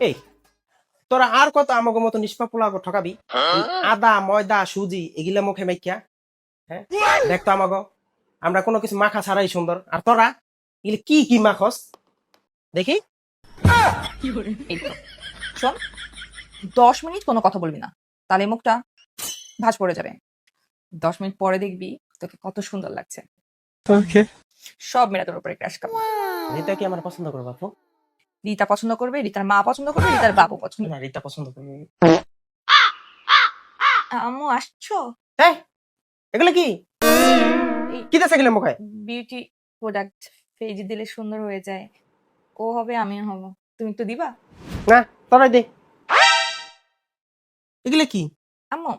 এই তোরা আর কত আমাকে মতো নিষ্পাপ পোলাকে ঠকাবি? এই আদা ময়দা সুজি এগুলা মুখে মাইকা, হ্যাঁ দেখতো আমাকে, আমরা কোনো কিছু মাখা ছাড়াই সুন্দর, আর তোরা এগুলি কি কি মাখস দেখি। এই তো শোন, 10 মিনিট কোনো কথা বলবি না, তাহলে মুখটা ভাঁজ পড়ে যাবে। 10 মিনিট পরে দেখবি তোকে কত সুন্দর লাগছে। ওকে। সব মেয়েরা তোর উপরে ক্রাশ খাবে। রিতা কি আমার পছন্দ করবে আপু? রিতা পছন্দ করবে, রিতার মা পছন্দ করবে, রিতার বাবু পছন্দ না, রিতা পছন্দ করবে। আম্মু আসছো? এই এগুলো কি কি দেশে গেলে মুখে? বিউটি প্রোডাক্ট, ফেজে দিলে সুন্দর হয়ে যায়। ও হবে আমিও হব, তুমি একটু দিবা? না তোরাই দে। এগুলো কি? আম্মু